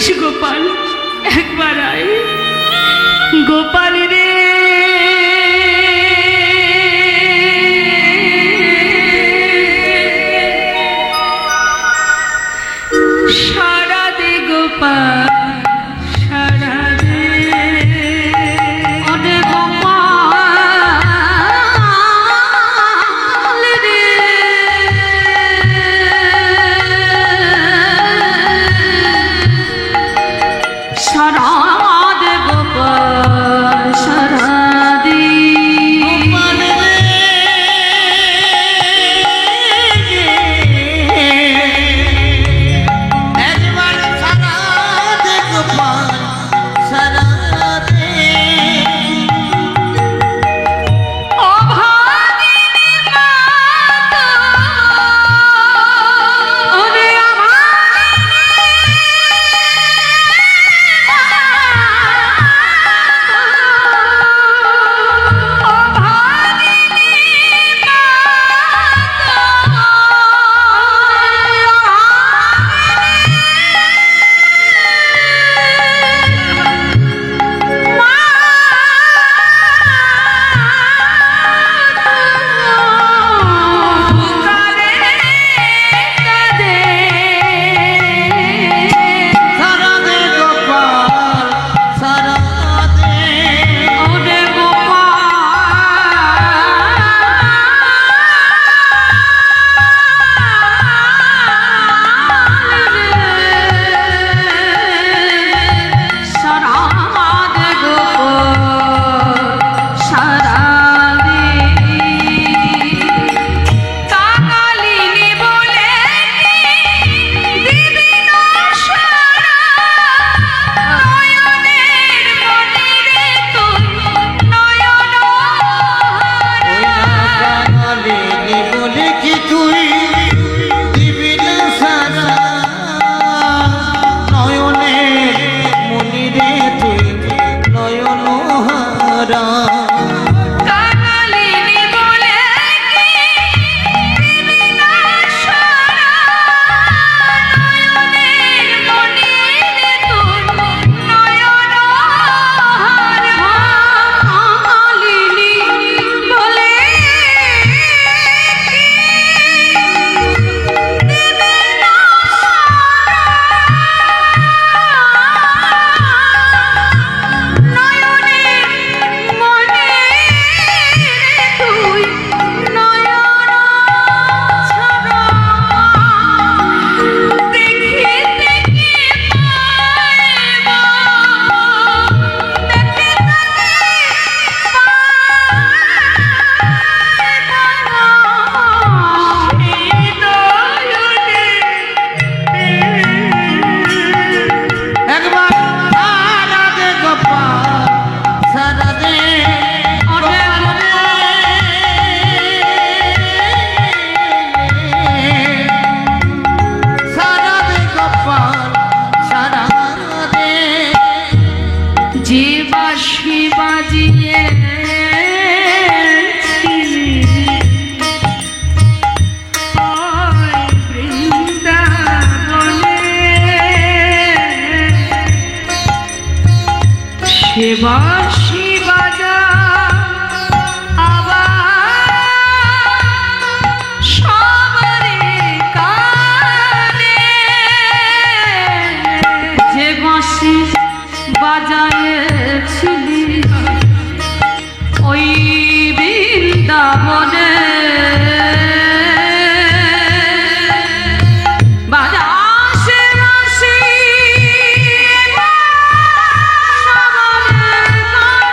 আসিস গোপাল, একবার আয় গোপাল রে। সারা দে গোপাল, সারা দে ওরে গোপাল রে। সারা দে গোপাল, সারা দে গোপাল রে। একবার সারা দে গোপাল, সারা দে। অভাগিনী মা তো ওরে সারা দে গোপাল, সারা দে। ওরে গোপাল সারা দে গোপাল, সারা দে। কাঙালিনী বলে দিবি না সারা, নয়নের মনি রে তুই নয়ন ওই না কাঙালিনী বলে কি তুই দিবি না সারা, নয়নে মনি রে তুই নয়ন হারা। কাঙালিনী বলে দিবি না সারা, নয়নের মনি রে তুই নয়ন হারা। কাঙালিনী বলে একবার সারা দে গোপাল, সারা দে গোপাল রে। সারা দে গোপাল, সারা দে। যে বাঁশি বাজিয়েছিলি ওই বৃন্দাবনে, সে বাঁশি বাজা আবার সবারে কানে। যে বাঁশি বাজায়েছিলি ওই বৃন্দাবনে, বাজা সে বাঁশি সবারে কানে।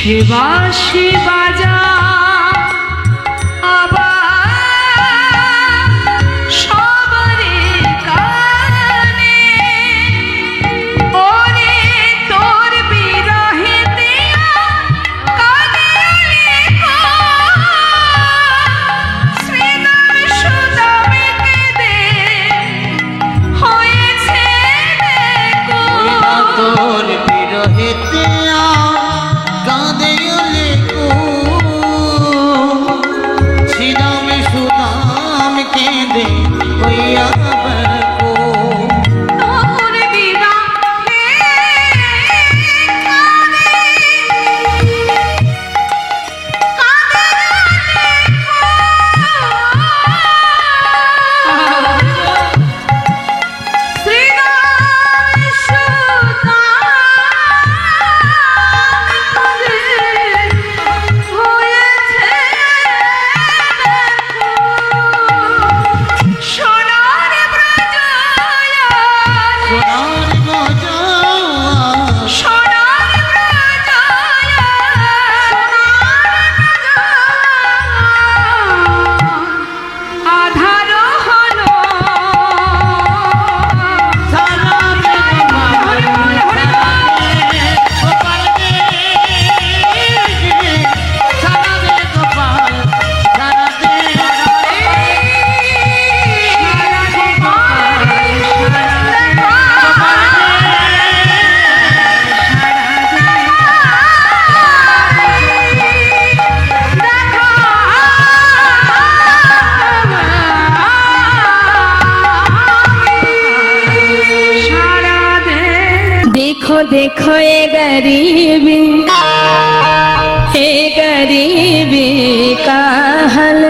যে বাঁশি বাজা আবার সবারে কানে ওরে তোর বিরহেতে কাঁদে শ্রীদাম সুদামে কেঁদে হয়েছে দেখো তোর বিরহেতে কাঁদে লেকো শ্রীরাম সুদাম কেঁদে হইয়া বেকো তোর বিরহে শ্রীরাম সুদাম হয়েছে সোনার ব্রজয়া সোনার গজা সোনার ব্রজয়া আধার হলো সারা গোপাল গোপাল রে সারা গোপাল সারা দে देखो देखो ये गरीबी का हल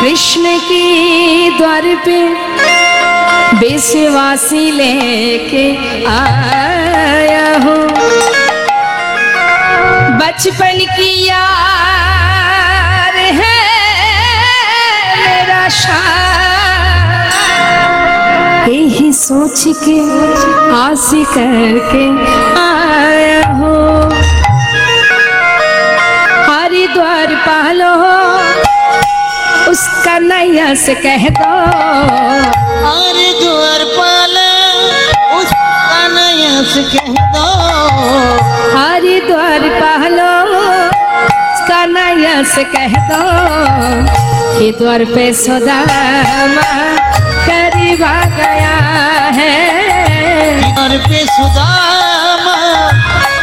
कृष्ण की द्वार पे विश्वासी लेके आया हूँ बचपन की यार है मेरा यही सोच के आस करके आया हो हरिद्वार पालो उसका नैया से कह दो अरे द्वार पाल उसका नया से कह दो हरिद्वार पालो उसका नैया से कह दो कि द्वार पे सुदामा करीब आ गया है द्वार पे सुदामा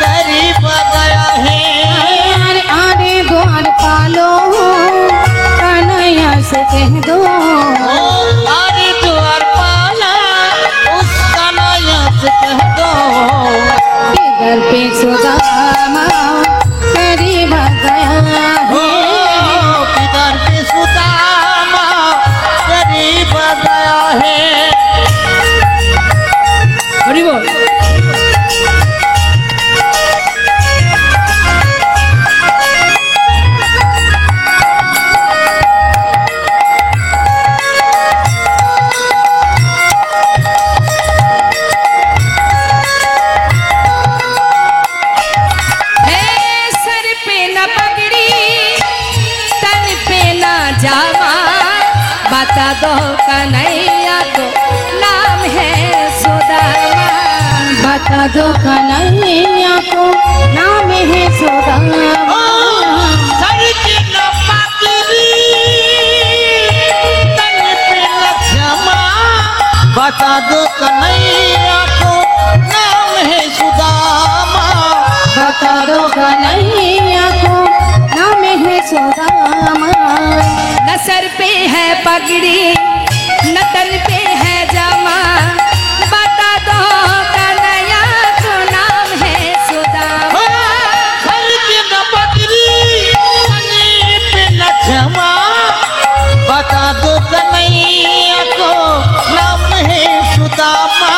करीब आ गया है आने द्वार पालो कन्हैया से कह दो अरे द्वार पाला उसका नया से कह दो इधर पे सुदामा करीब आ गया हो है द्वार पे सुदामा करीब आ गया है हरि बोल सर पे न पगड़ी तन पे न जावा बता दो कन्हैया को नाम है सुदामा बता दो कन्हैया को नाम है सुदामा सर के न पातरी तन पे लक्ष्मा बता दो कन्हैया को नाम है सुदामा बता दो कन्हैया को नाम है सुदामा न सर पे है पगड़ी न तन पे है जामा बता दो कन्हैया को नाम है सुदामा सर के न पातरी तन पे लक्ष्मा बता दो कन्हैया को नाम है सुदामा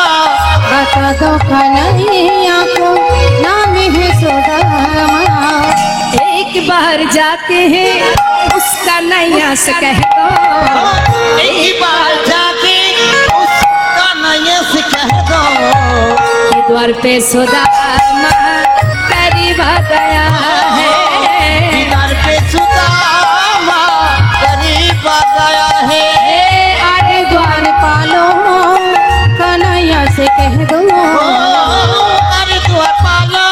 बता दो कन्हैया को नाम है सुदामा एक बार जाके है उसका नैया से कह दो एक बार जाके उसका नया से कह दो कि द्वार पे सुदामा करीब दया है दीदार पे सुदामा गरीब गया है आगे द्वार पालो कन्हैया से कह दो अरे द्वार पालो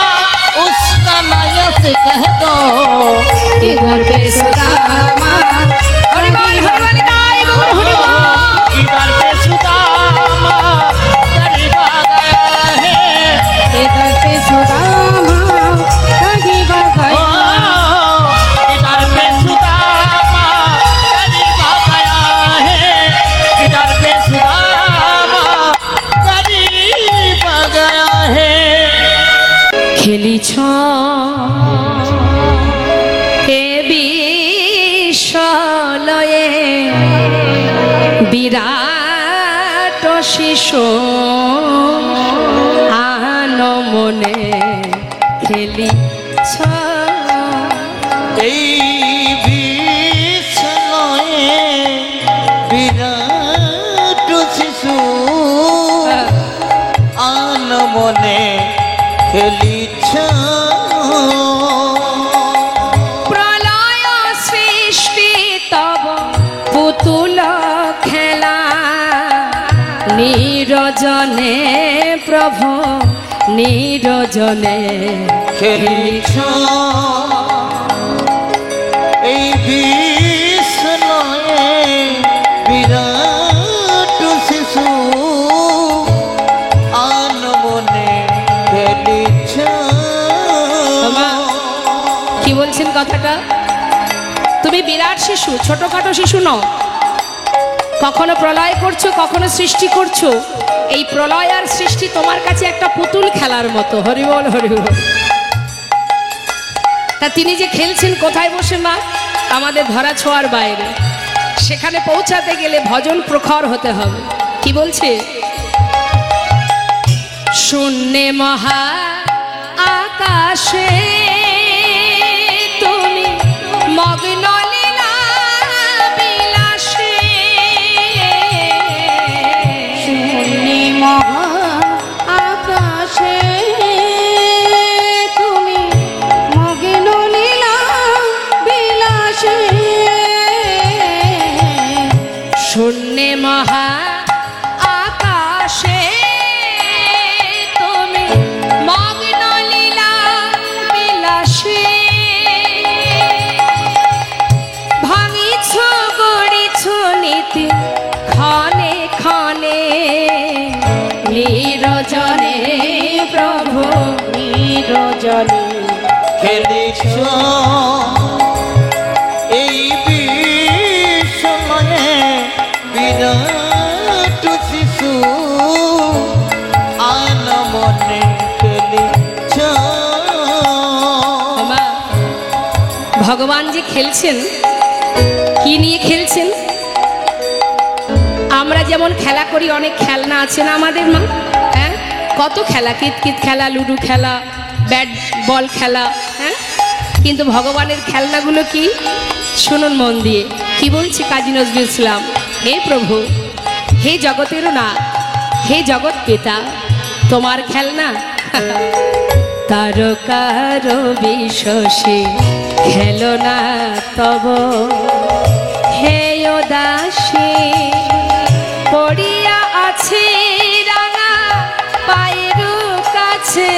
उसका नया से कह दो दीदार पे सुदामा हनुमान गाय गौर हनुमान दीदार पे सुदामा गरीब गया है दीदार पे सुदामा गरीब गया दीदार पे सुदामा गरीब गया है दीदार पे सुदामा गरीब गया है খেলিছ হে বিশ্বলয়ে বিরাট শিশু আন মনে খেলিছ এই বিছলয়ে বিরাট শিশু আন মনে খেলিছ প্রলয় সৃষ্টি তব পুতুল খেলা নিরজনে প্রভু নিরজনে খেলিছ এই বিছলয়ে বিরাট শিশু আন মনে খেলিছ কি বলছেন কথাটা তুমি বিরাট শিশু ছোটখাটো শিশু নও কখনো প্রলয় করছো কখনো সৃষ্টি করছো এই প্রলয় আর সৃষ্টি তোমার কাছে একটা পুতুল খেলার মতো হরিবল হরিবল তা তিনি যে খেলছেন কোথায় বসে মা আমাদের ধরা ছোঁয়ার বাইরে সেখানে পৌঁছাতে গেলে ভজন প্রখর হতে হবে কি বলছে শূন্যে মহা আকাশে তুমি মগ্ন লীলা বিলাসে শূন্যে মহা আকাশে তুমি মগ্ন লীলা বিলাসে শূন্যে মহা আকাশে তুমি মগ্ন লীলা বিলাসে ভাঙিছ গড়িছ নীতি ক্ষণে ক্ষণে নিরজনে প্রভু নিরজনে খেলিছ এই বিছলয়ে বিরাট শিশু আন মনে খেলিছ মা, ভগবান যে খেলছেন কি নিয়ে খেলছেন আমরা যেমন খেলা করি অনেক খেলনা আছে না আমাদের মা হ্যাঁ কত খেলা কিতকিত খেলা লুডো খেলা ব্যাট বল খেলা হ্যাঁ কিন্তু ভগবানের খেলনাগুলো কি শুনুন মন দিয়ে কি বলছে কাজী নজরুল ইসলাম হে প্রভু হে জগতেরও না হে জগৎ পিতা তোমার খেলনা তারকার বিশ্বসে খেলনা তব হে দাসী পড়িয়া আছে রাঙা পায়ের কাছে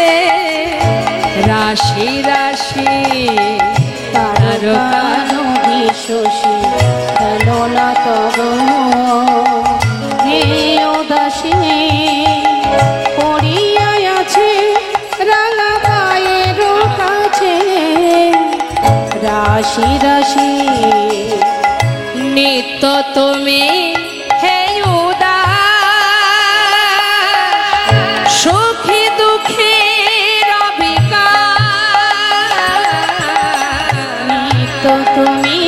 রাশি রাশি তারকার বিশ্বসে খেলনা তব হে দাসী পড়িয়া আছে রাঙা পায়ের কাছে রাশি রাশি নিত্য তুমি হে উদাস সুখে দুঃখে নিত্য তুমি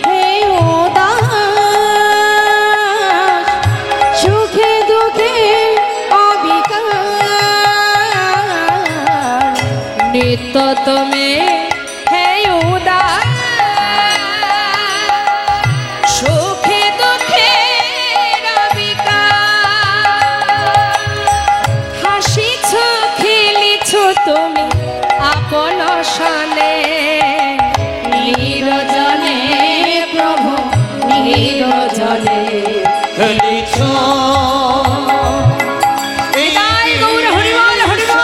হে উদাস সুখে দুঃখে অবিকার নিত্য তুমি হে উদাস সুখে দুঃখে হাসিছ খেলিছ তুমি আপন সনে নিরজনে প্রভু নিরজনে খেলিছ তাই গৌর হরিবল হরিবল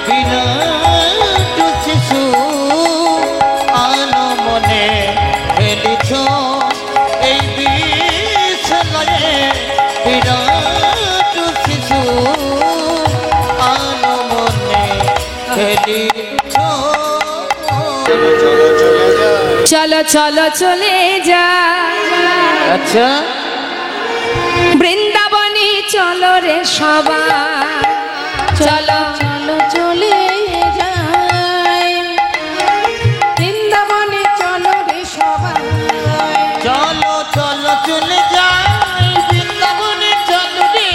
বিরাট শিশু আনমনে খেলিছ এই বিছলয়ে বিরাট শিশু আনমনে খেলিছ চলো চলো চলে যা আচ্ছা বৃন্দাবনে চলো রে সবাই চলো চলো চলে যাই বৃন্দাবনে চলো রে সবাই চলো চলো চলে যাই বৃন্দাবনে চলো রে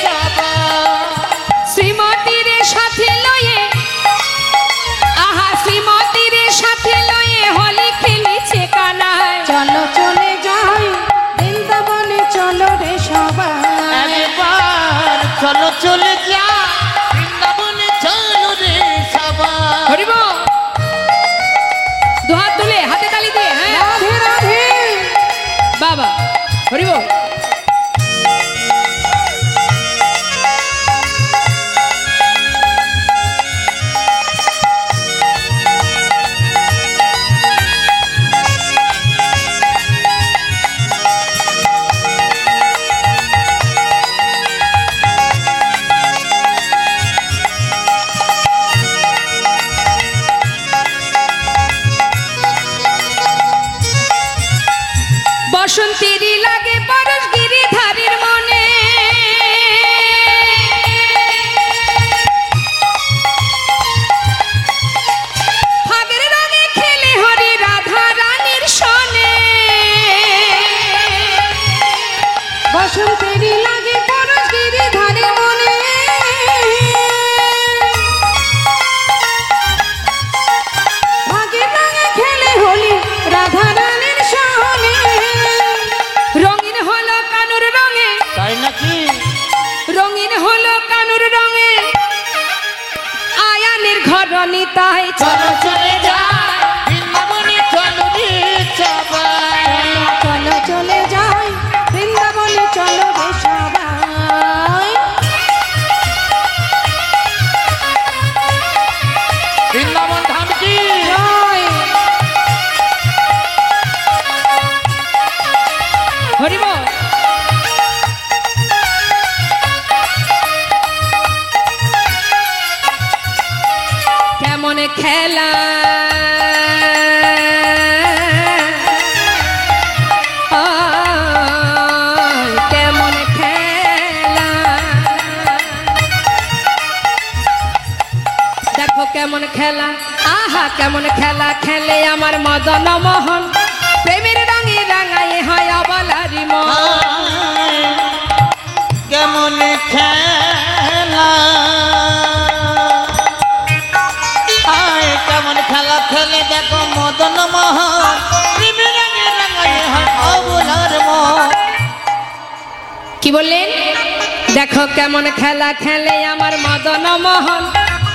সবাই শ্রীমতীর সাথে লয়ে আহা শ্রীমতীর সাথে লয়ে হোলি খেলিছে কানায় চলো চলে যাই বৃন্দাবনে চলো রে সবাই একবার চলো চলে যা বৃন্দাবনে চলো রে সবাই হরিব দুহাত তুলে হাতে তালি দিয়ে হ্যাঁ রাধে রাধে বাবা হরিব বসন্তেরই লাগে পরশ গিরিধারীর মনে ফাগের রঙে খেলে হরি রাধা রানীর সনে বসন্তেরই লাগে পরশ গিরিধারীর মনে ফাগের রঙে খেলে হলি রাধা রানীর সনে রঙিন হলো কানুর রঙে তাই নাকি রঙিন হলো কানুর রঙে আয়ানের ঘরনি তাই চলো চলে যাই বৃন্দাবনে চলো রে সবাই চলো চলে যাই বৃন্দাবনে চলো রে সবাই বৃন্দাবন ধাম কি জয়। হরিব কেমন খেলা কেমন খেলা দেখো কেমন খেলা আহা কেমন খেলা খেলে আমার মদন মোহন প্রেমের রঙে রাঙায় হয় অবলারি মন কেমন খেলা আয় কেমন খেলা খেলে দেখো মদন মোহন প্রেমের রঙে রাঙায় হয় অবলার মন কি বললেন দেখো কেমন খেলা খেলে আমার মদন মোহন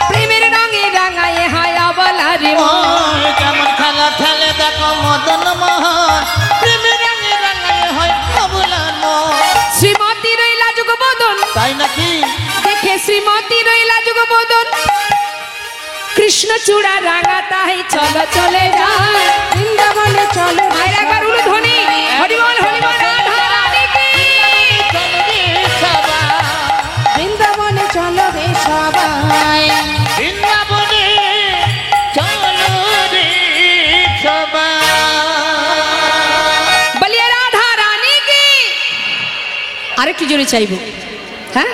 প্রেমের রঙে রাঙায় হয় অবলারি মন কেমন খেলা খেলে দেখো মদন মোহন প্রেমের রঙে রাঙায় হয় অবলার মন শ্রীমতী রইলা যুগবদন তাই নাকি দেখে শ্রীমতী রইলা যুগবদন কৃষ্ণ চূড়া রাঙা তাই চলো চলে যায় বৃন্দাবনে চলো ভাইরা কারুল ধ্বনি হরিবল হরিবল রাধা রানী কি চলো রে সবাই বৃন্দাবনে চলো রে সবাই বৃন্দাবনে চলো রে সবাই বলিয়ে রাধা রানী কি আরেকটু জোরে চাইবো হ্যাঁ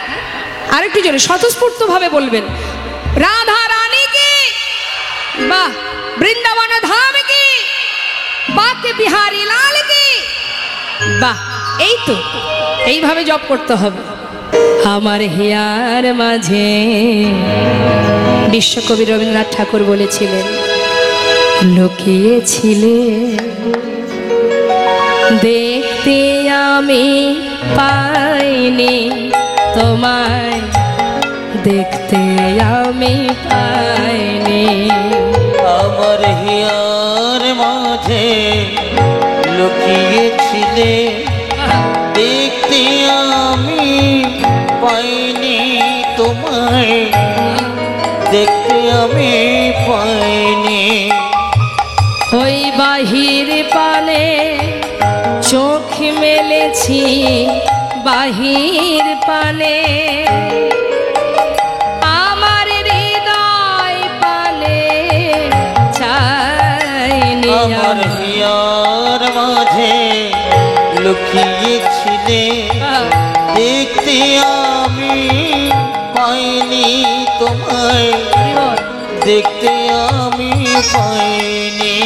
আরেকটু জোরে স্বতঃস্ফূর্ত ভাবে বলবেন রাধা রানী কি বাহ বৃন্দাবন ধাম কি বাকে বিহারী লাল কি বাহ এই তো এইভাবে জপ করতে হবে আমার হিয়ার মাঝে বিশ্বকবি রবীন্দ্রনাথ ঠাকুর বলেছিলেন লুকিয়েছিলে দেখতে আমি পাইনি তোমায় দেখতে আমি পাইনি আমি পাইনি। ওই বাহির পানে চোখ মেলেছি বাহির পানে, আমার হৃদয় পানে চাইনি আমার হিয়ার মাঝে লুকিয়েছিলে, দেখতে আমি পাইনি তোমায়, দেখতে আমি পাইনি।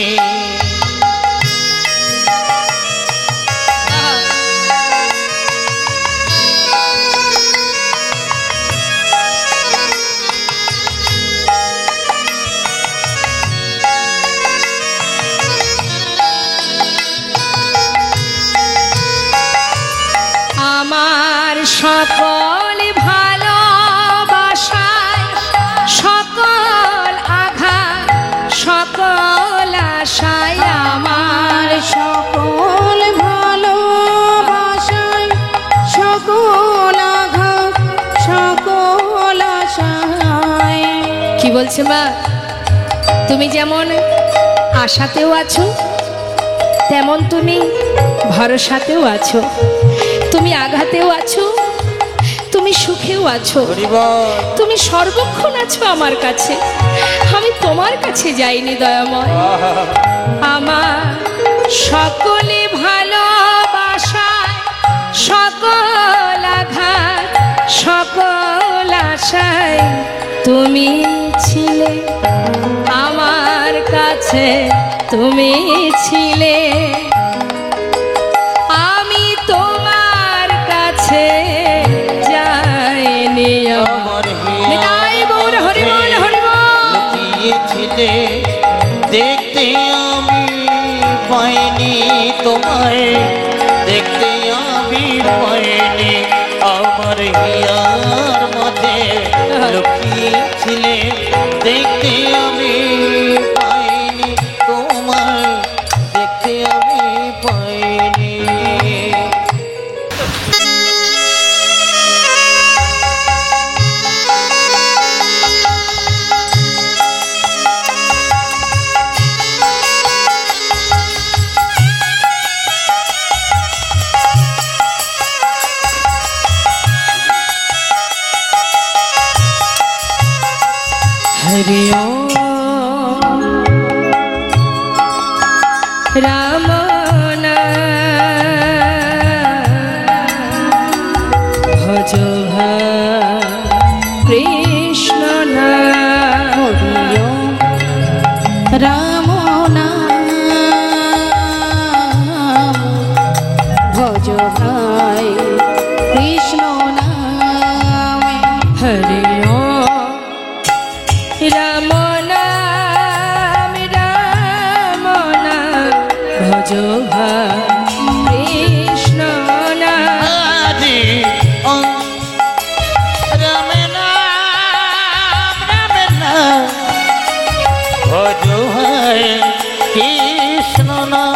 আমার সকল ভালোবাসায় সকল আঘাত সকল আশায়, আমার সকল ভালোবাসায় সকল আঘাত সকল আশায়। কি বলছে মা? তুমি যেমন আশাতেও আছো, তেমন তুমি ভরসাতেও আছো, তুমি আঘাতেও আছো, তুমি সুখেও আছো, তুমি সর্বক্ষণ আছো আমার কাছে। আমি তোমার কাছে যাইনি দয়াময়। আমার সকলে ভালোবাসায় সকল আঘাত সকল আশায় তুমি ছিলে আমার কাছে, তুমি ছিলে। আমি তোমার কাছে যাইনি। আমার নিতাই গৌর হরি বল হরি বল। লুকিয়েছিলে, দেখতে আমি পাইনি তোমায়, দেখতে আমি পাইনি। আমার হিয়ার মাঝে লুকিয়েছিলে, দেখতে আমি পাইনি তোমায়, দেখতে আমি পাইনি। हरि ओम राम भज कृष्ण हरि ओम राम भज कृष्ण नाम। हरि राम नाम राम नाम भजो कृष्ण नाम। हरि ओम राम नाम भजो कृष्ण नाम।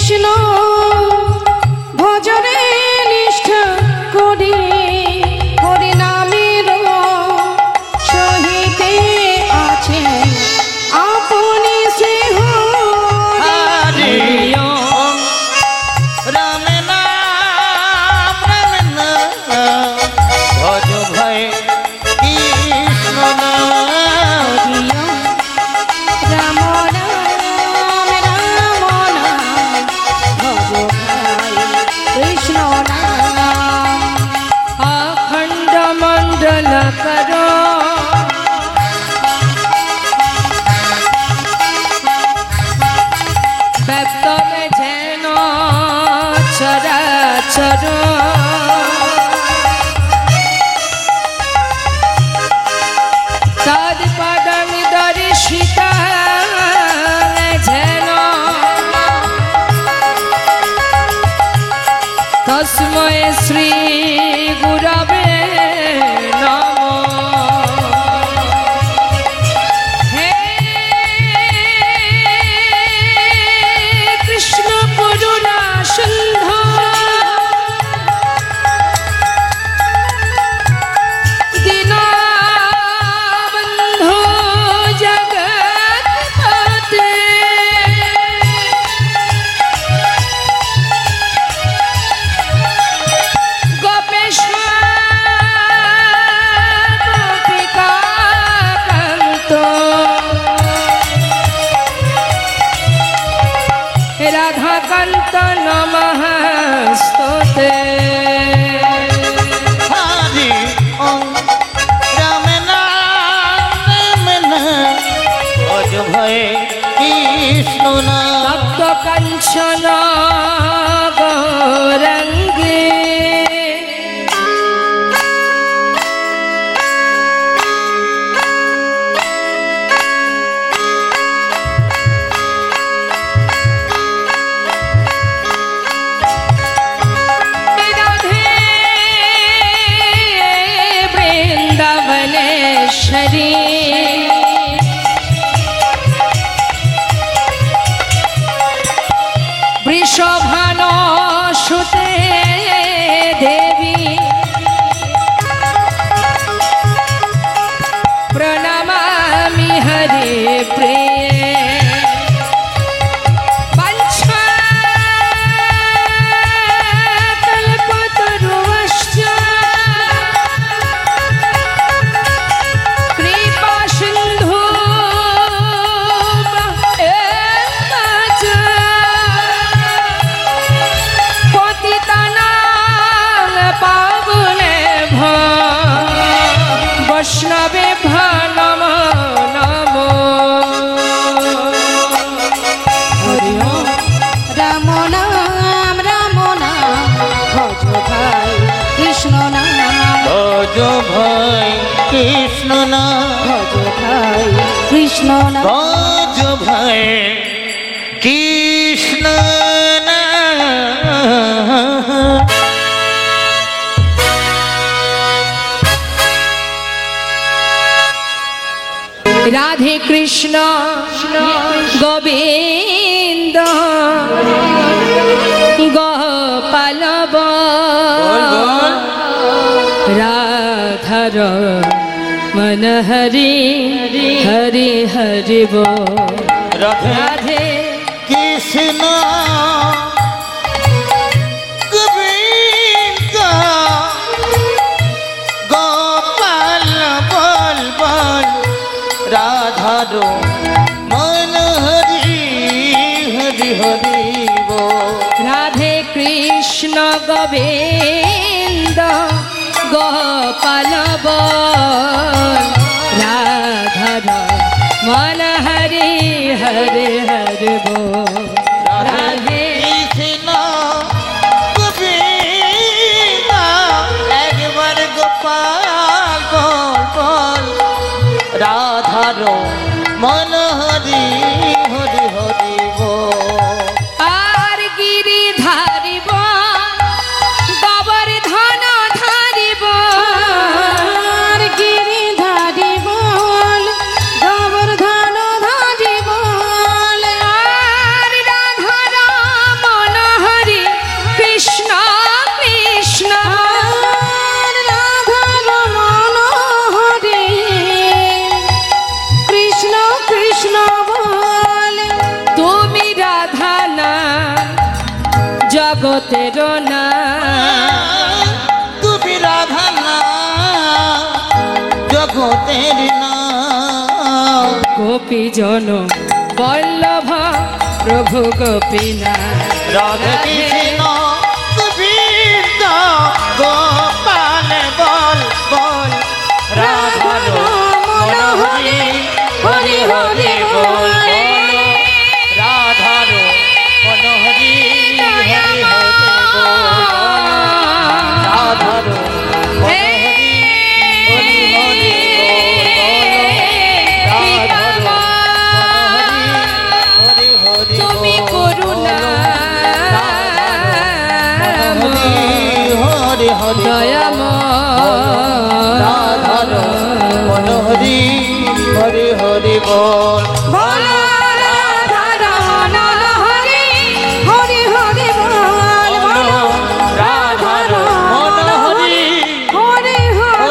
কৃষ্ণ ভজনে নিষ্ঠা করি হরি নামের সহিতে আছে আপনি স্নেহ হরি ওম রাম নাম ভজ ভয় কৃষ্ণ নাম রাম নাম রাম নাম ভজ ভাই কৃষ্ণ নাম अखंड मंडल करो व्यक्त में जैनो चराचर तद पदम दर्शिता जैनो तस्मै श्री गुरवे नमो हे कृष्ण करुणा सिंधु दीनबंधु जगत्पते राधाकांत नमः स्तुते हरि ओम राम नाम भज भय कृष्ण नाम तप्त कंचन गौरंगे राधे वृंदावनेश्वरी वृषभानो सुते देवी प्रणमामि हरे प्रिये कल्पतरुश्च कृपा सिन्धु वैष्णवे नमो नमो हरि ओम राम नाम भज भाई कृष्ण नाम भज भय कृष्ण नाम भज भाई कृष्ण नाम भज भय कृष्ण नाम राधे कृष्ण गोविंद गोपाल राधार मन हरि हरि हरि बोल राधे राधे कृष्ण गोविंद गोपाल बोल बोल राधारो मन हरि हरि हरि बोल राधे कृष्ण गोविंद गोपाल बोल राधार मन हरि हरि हरि बोल राधे कृष्ण गोविंद एक बार गोपाल बोल बोल राधारो मन हरि हरि हरि बोल आर गिरी धारिब गोवर्धन धारिब आर गिरिधारी बोल गोवर्धन धारी बोल आर राधा राम জগতের না তুমি রাধা না জগতের না গোপী জন বল্লভ প্রভু গোপীনাথ রাধা কৃষ্ণ গোবিন্দ গোপাল বল বল রাধা মনোহরি হরি হরি বল রাধার মনোহরি হরি হরি বল রাধার মনোহরি হরি হরি বল তুমি করুণা হরি হরি দয়াময় রাধার মনোহরি হরি হরি বল রাধার মনোহরি হরি হরি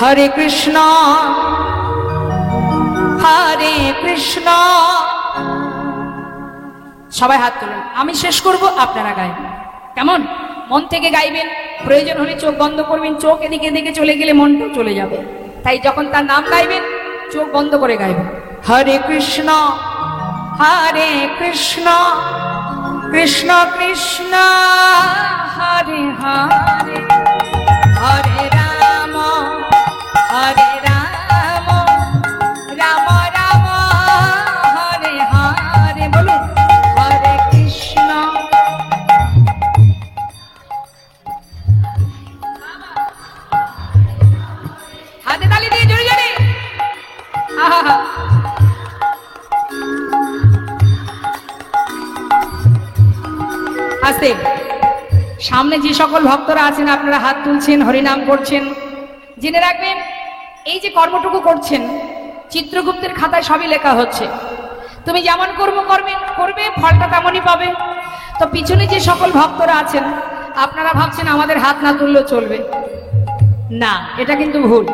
হরে কৃষ্ণ হরে কৃষ্ণ। সবাই হাত তুলুন, আমি শেষ করব, আপনারা গাইবেন। কেমন? মন থেকে গাইবেন, প্রয়োজন হলে চোখ বন্ধ করবেন, চোখ এদিকে এদিকে চলে গেলে মনটাও চলে যাবে, তাই যখন তার নাম গাইবেন চোখ বন্ধ করে গাইবেন। হরে কৃষ্ণ হরে কৃষ্ণ কৃষ্ণ কৃষ্ণ হরে হরে হরে রাম হরে রাম রাম রাম হরে হরে। বলুন হরে কৃষ্ণ। হাতে তালি দিয়ে জোরে জোরে। আহা, আস্তে। সামনে যে সকল ভক্তরা আছেন আপনারা হাত তুলছেন, হরিনাম করছেন, জেনে রাখবেন এই যে কর্মটুকু করছেন চিত্রগুপ্তের খাতায় সবই লেখা হচ্ছে। তুমি যেমন কর্ম করবে ফলটা তেমনই পাবে। তো পিছনে যে সকল ভক্তরা আছেন আপনারা ভাবছেন আমাদের হাত না তুললেও চলবে, না, এটা কিন্তু ভুল।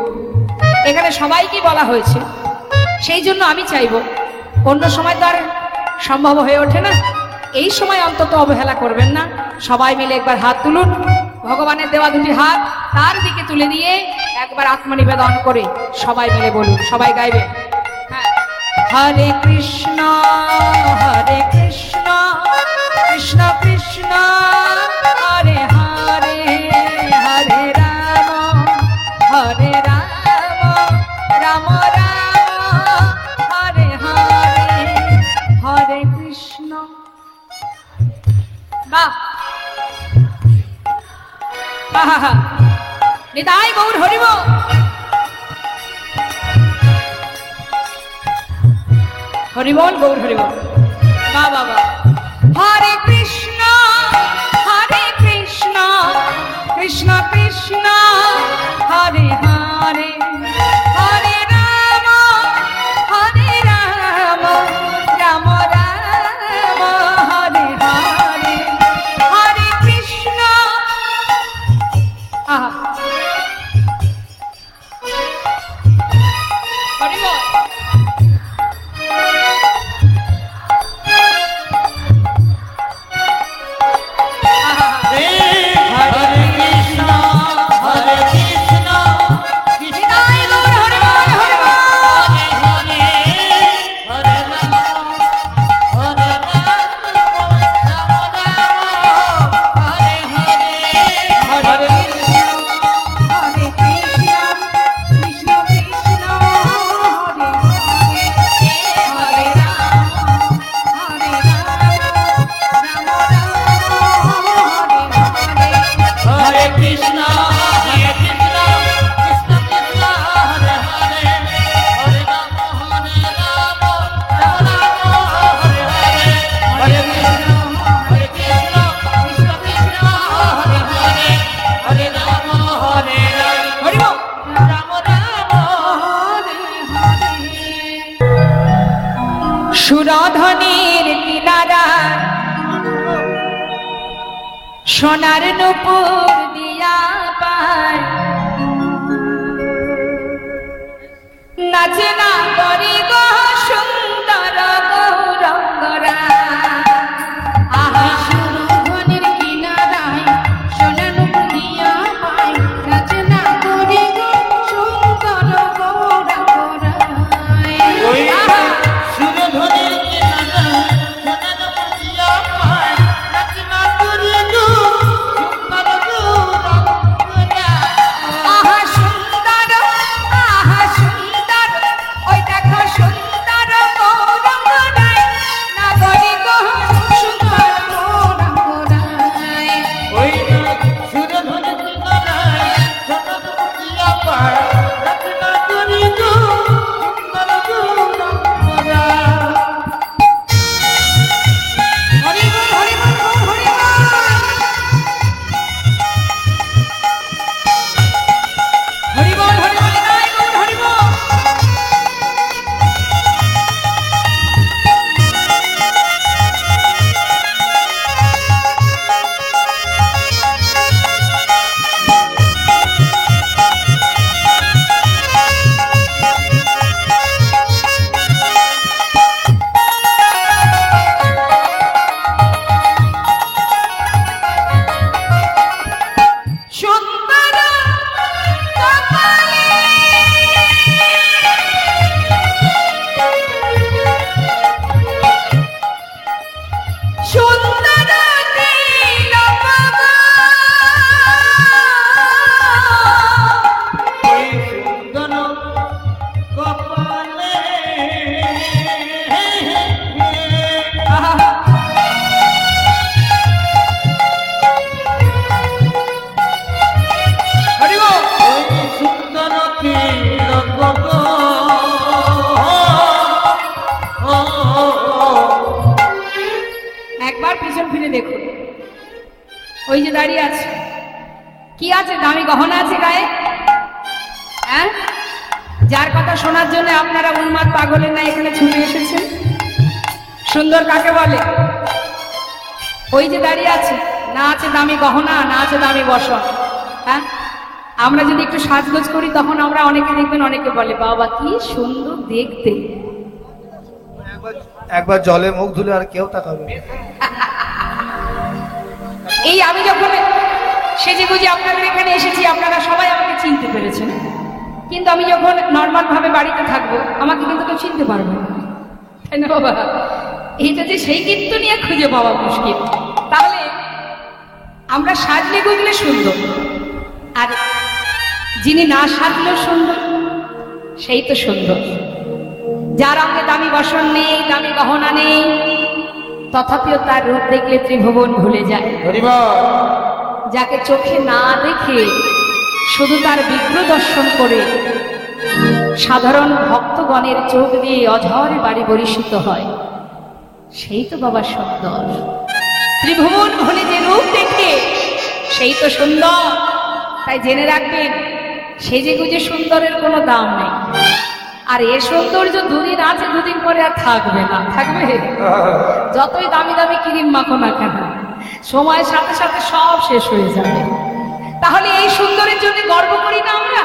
এখানে সবাইকে বলা হয়েছে, সেই জন্য আমি চাইবো অন্য সময় তো আর সম্ভব হয়ে ওঠে না, এই সময় অন্তত অবহেলা করবেন না। সবাই মিলে একবার হাত তুলুন, ভগবানের দেওয়া দুটি হাত তার দিকে তুলে দিয়ে একবার আত্মনিবেদন করে সবাই মিলে বলুন, সবাই গাইবে। হ্যাঁ। হরে কৃষ্ণ কৃষ্ণ কৃষ্ণ হরে হরে হরে রাম রাম রাম হরে হরে হরে কৃষ্ণ। বাহ বাহ, নিতাই গৌর হরিব। হরিবল গৌর হরিবল। বাহ বাহ বাহ। হরে কৃষ্ণ কৃষ্ণ কৃষ্ণ হরে হরে হরে রাম রাম রাম হরে হরে হরে কৃষ্ণ। আহা, হরিবল। সুরধনের কিনারা সোনার নূপুর দিয়া পায়, নাচে না করি গো সুন্দর গৌরঙ্গরা। সুন্দর তিলক গো। ওই সুন্দর কপালে হরি বল। ওই সুন্দর তিলক গো। একবার পিছন ফিরে দেখুন, ওই যে দাঁড়িয়ে আছে, কি আছে? দামি গহনা আছে গায়ে, হ্যাঁ? যার কথা শোনার জন্য আপনারা উন্মাদ পাগলের না এখানে ছুটে এসেছেন। সুন্দর কাকে বলে? ওই যে দাঁড়িয়ে আছে, না আছে দামি গহনা, না আছে দামি বসন, হ্যাঁ? আমরা যদি একটু সাজগোজ করি তখন আমরা অনেকে দেখবেন, অনেকে বলে বাবা কি সুন্দর দেখতে। একবার জলে মুখ ধুলে আর কেউ তাকাবে না। এই আমি যখন সেজে গুজে আপনাদের এখানে এসেছি, আপনারা সবাই আমাকে চিনতে পেরেছেন, কিন্তু আমি যখন নর্মাল ভাবে বাড়িতে থাকবো আমাকে কিন্তু কেউ চিনতে পারবে না, তাই না বাবা? এইটা যে সেই কিন্তু নিয়ে খুঁজে পাওয়া মুশকিল। তাহলে আমরা সাজলে গুজলে সুন্দর, আর যিনি না সাজলেও সুন্দর সেই তো সুন্দর। যার অঙ্গে দামি বসন নেই, দামি গহনা নেই, তথাপিও তার রূপ দেখলে ত্রিভুবন ভুলে যায়। যাকে চোখে না দেখে শুধু তার বিগ্রহ দর্শন করে সাধারণ ভক্তগণের চোখ দিয়ে অঝরে বাড়ি বরিষিত হয়, সেই তো বাবা সুন্দর। ত্রিভুবন ভুলে যে রূপ দেখে সেই তো সুন্দর। তাই জেনে রাখবেন, সেজে গুজে সুন্দরের কোনো দাম নেই। আর এ সৌন্দর্য দুদিন আছে, দুদিন পরে আর থাকবে না। থাকবে? যতই দামি দামি ক্রিম মাখো না কেন, সময়ের সাথে সাথে সব শেষ হয়ে যাবে। তাহলে এই সুন্দরের জন্য গর্ব করি না আমরা?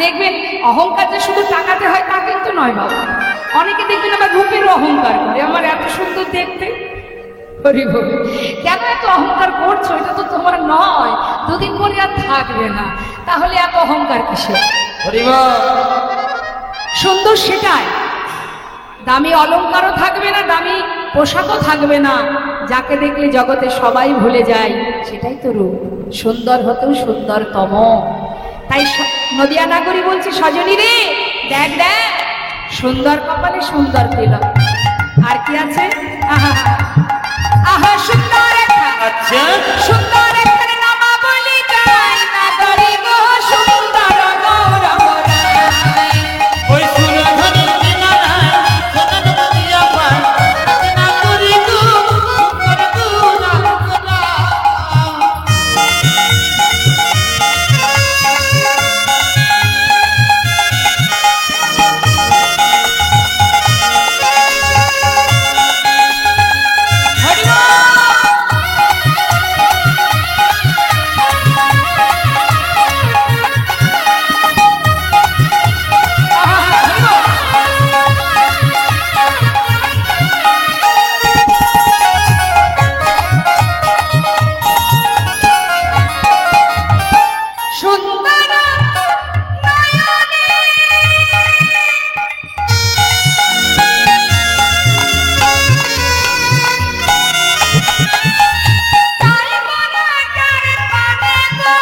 দেখবেন অহংকার যে শুধু টাকাতে হয় তা কিন্তু নয় বাবা। অনেকে দেখবেন আবার রূপেরও অহংকার করে, আমার এত সুন্দর দেখতে। হরি বল। কেন এত অহংকার করছো? এটা তো তোমার নয়, দুদিন পরে আর থাকবে না। তাহলে এত অহংকার কিসের? সুন্দর সেটাই, দামি অলংকারও থাকবে না, দামি পোশাকও থাকবে না, যাকে দেখলে জগতে সবাই ভুলে যায়, সেটাই তো রূপ। সুন্দর হতেও সুন্দরতম। তাই নদিয়া নাগরী বলছে, সজনী রে দেখ দেখ, সুন্দর কপালে সুন্দর তিলক। আর কি আছে? আহা আহা সুন্দর একটা, আচ্ছা সুন্দর একটা নামা বলি যাই, নাগরী গো সুন্দর গৌরব রায়। ওই সুরধনী কিনারায় সোনার নদিয়া পায়, না করি গো সুন্দর গৌরব। হরি বল। সুন্দর নয়নে তাই মনটার পানে গো,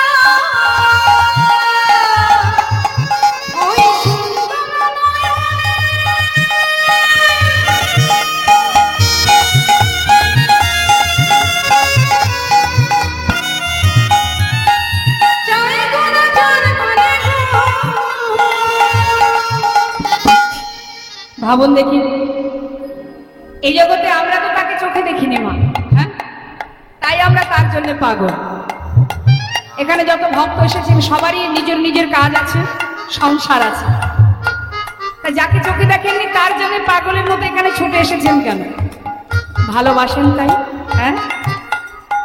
ওই সুন্দর জয় গুণ জয় করে গো। ভাবুন দেখি, এই জগতে আমরা তো তাকে চোখে দেখিনি মা, হ্যাঁ? তাই আমরা তার জন্য পাগল। এখানে যত ভক্ত এসেছেন সবারই নিজের নিজের কাজ আছে, সংসার আছে। তাই যাকে চোখে দেখেননি তার জন্য পাগলের মতো এখানে ছুটে এসেছেন কেন? ভালোবাসেন তাই, হ্যাঁ?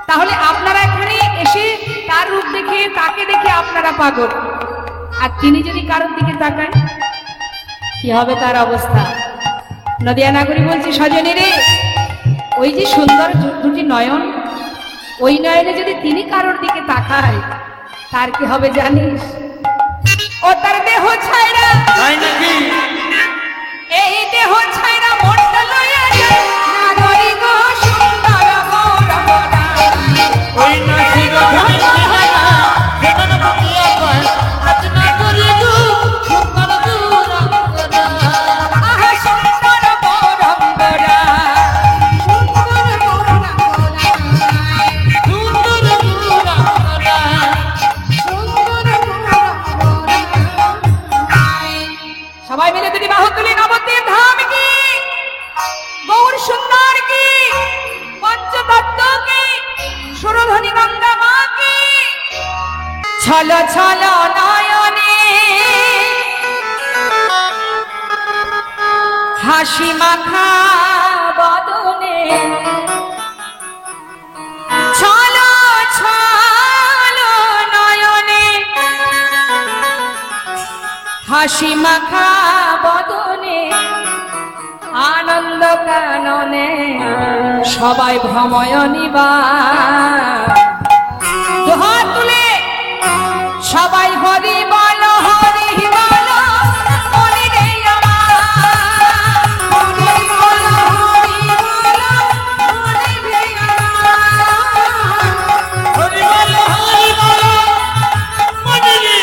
তাহলে আপনারা এখানে এসে তার রূপ দেখে, তাকে দেখে আপনারা পাগল, আর তিনি যদি কারোর দিকে তাকান কি হবে তার অবস্থা? নদিয়া নাগরী বলছি, সজনী রে ওই যে সুন্দর দুটি নয়ন, ওই নয়নে যদি তিনি কারোর দিকে তাকায় তার কি হবে জানিস? ও তার দেহ ছাইরা, তাই নাকি? এই দেহ ছাইরা মনটা লইয়া যায়, নাগরী গো সুন্দর গৌরব ধনী গঙ্গা মাকে ছল ছল নয়নে হাসি মাখা বদনে ছল ছল নয়নে হাসি মাখা বদনে আনন্দ কাননে সবাই ভ্রময়নিবা দুহাত তুলে সবাই হরি বল হরি বল মনে রে আমার হরি বল হরি বল মনে রে আমার হরি বল মনে রে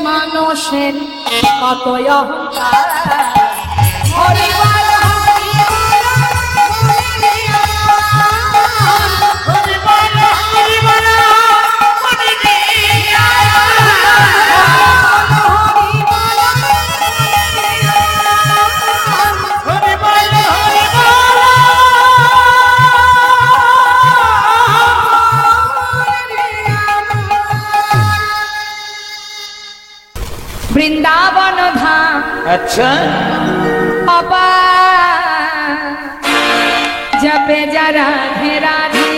মানুষের কত অহংকার হরি বল হরি বল মনে রে আমার হরি বল হরি বল মনে রে হরি বল হরি বল হরি বল বৃন্দাবন ধাম আচ্ছা অপা জপে যারা রাধে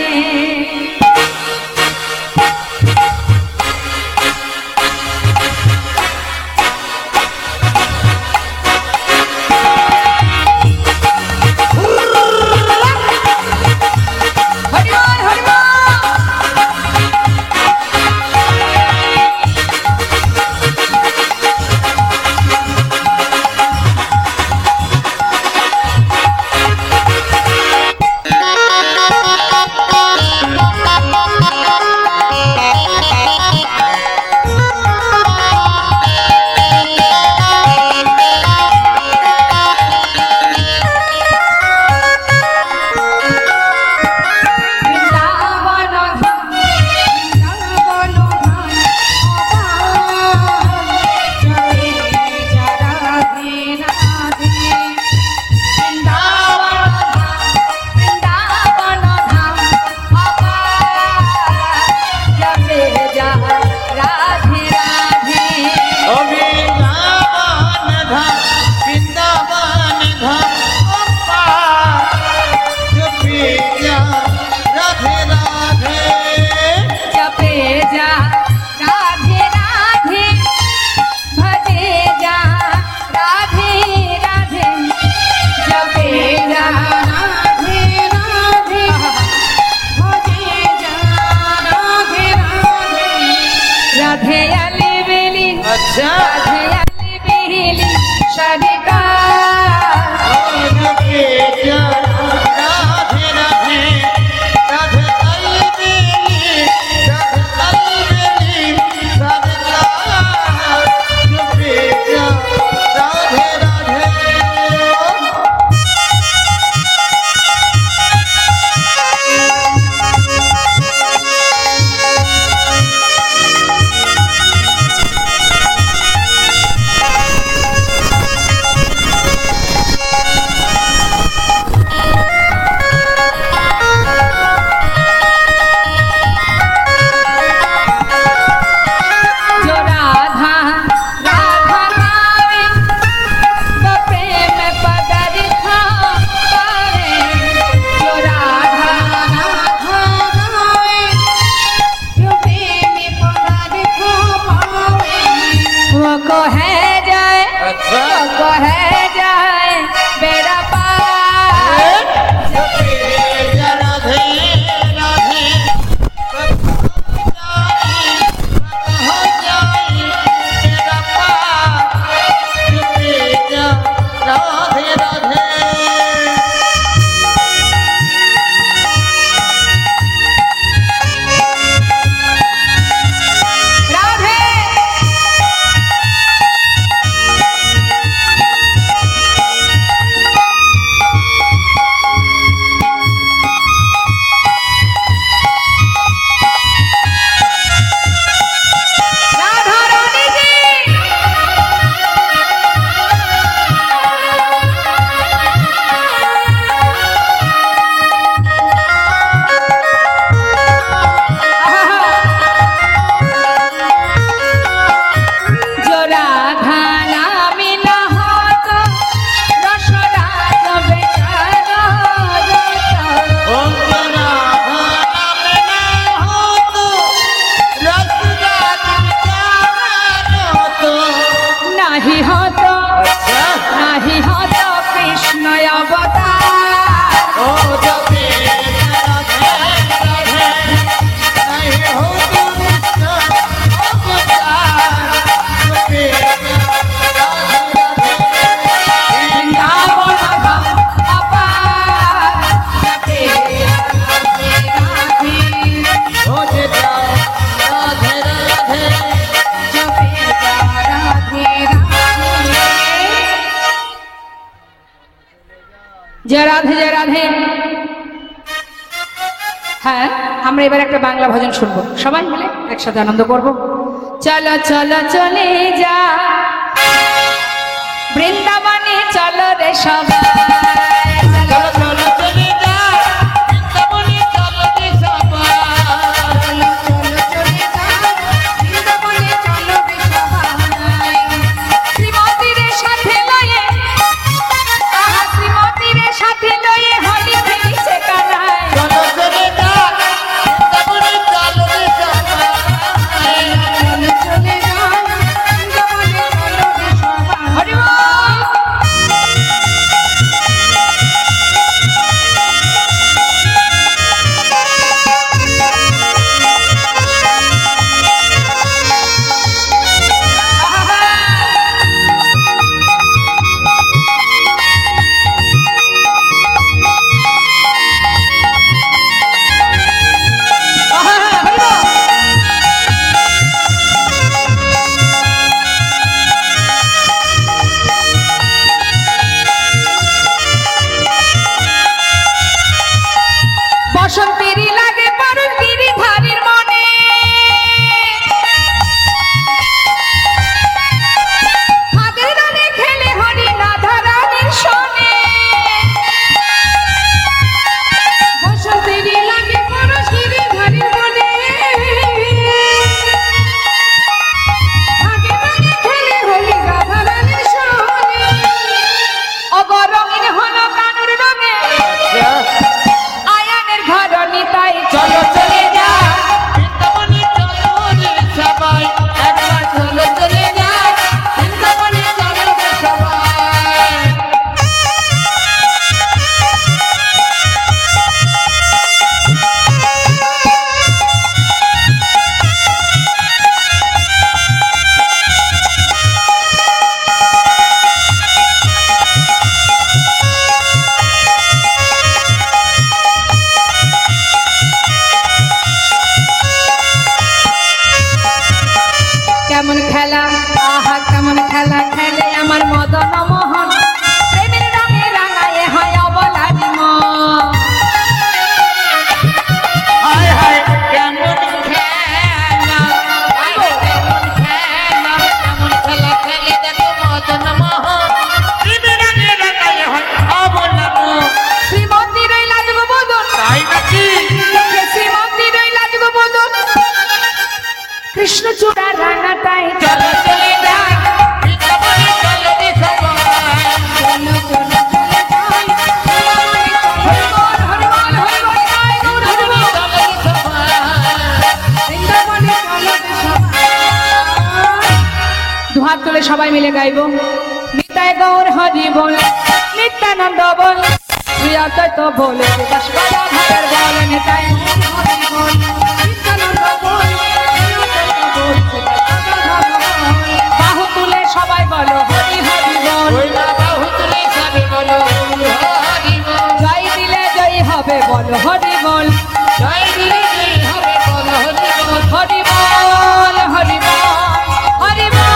জয় রাধে জয় রাধে। হ্যাঁ, আমরা এবার একটা বাংলা ভজন শুনবো, সবাই মিলে একসাথে আনন্দ করব। চলো চলো চলে যা বৃন্দাবনে, চলো রে সবাই, চলো চলো চলে যা বৃন্দাবনে, চলো রে সবাই। বৃন্দাবনে চলো রে সবাই। শ্রীমতীর সাথে লয়ে, আহা শ্রীমতীর সাথে লয়ে হলি খেলিছে কানাই। চলো চলে যা বৃন্দাবনে, চলো রে সবাই। চলে যাও বৃন্দাবনে, চলো রে সবাই। হরি বল। বসন্তেরই লাগে পরশ গিরিধারীর মনে, ফাদের রঙে খেলে হরি রাধারানীর সনে। বসন্তেরই লাগে পরশ গিরিধারীর মনে, ফাদের রঙে খেলে হরি রাধারানীর সনে। অগরঙিন হলো কানুর রঙে, আয়ানের ঘরণী তাই চলো চলে যা বৃন্দাবনে, চলো রে সবাই। একবার চলো চলে যা বৃন্দাবনে, চলো রে সবাই। কেমন খেলা, আহা কেমন খেলা খেলে আমার মদন মোহন, প্রেমের রঙে রাঙায়ে হয় অবলারি মন। হায় হায় কেমন খেলা, হায় কেমন খেলা, কেমন খেলা খেলে দেখো মদন মোহন, ত্রিবিরাগে রাগায় হয় অবলামো। শ্রীমন্দির লাগবো বদন, তাই নাকি? দেখে শ্রীমন্দির লাগবো বদন, কৃষ্ণ চূড়া রাঙাটাই চলো চলে যা বৃন্দাবনে, চলো রে সবাই। চলো চলো চলে যাই হরি বল হরি বল হরি বল জয় গৌর হরি বল। চলো রে সবাই। বৃন্দাবনে চলো রে সবাই। দুহাত তুলে সবাই মিলে গাইবো, নিতাই গৌর হরি বল, নিত্যানন্দ বল, প্রিয়তত বল, বিকাশ বাবা ভাইয়ের বল, নিতাই গৌর হরি বল, নিত্যানন্দ বল, প্রিয়তত বল, বিকাশ বাবা ভাইয়ের বল। বাহু তুলে সবাই বলো হরি হরি বল, ওই বাবা হুতুলে সবে বলো হরি বল। জয় দিলে জয়ী হবে বল হরি বল, জয় দিলে জয় হবে বল হরি বল। হরি বল হরি বল হরি বল হরি বল।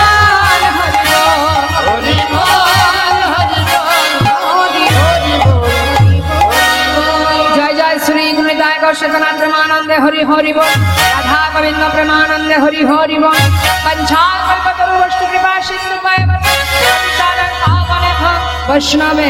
হরি বল হরি বল হরি হরি বল হরি বল। জয় জয় শ্রী গুণিতায় গৌরচেতনা প্রেমানন্দে হরি হরি বল, রাধা গোবিন্দ প্রেমানন্দে হরি হরি বল। কল্পতরু বৈষ্ণব কৃপা সিন্ধু বৈষ্ণবে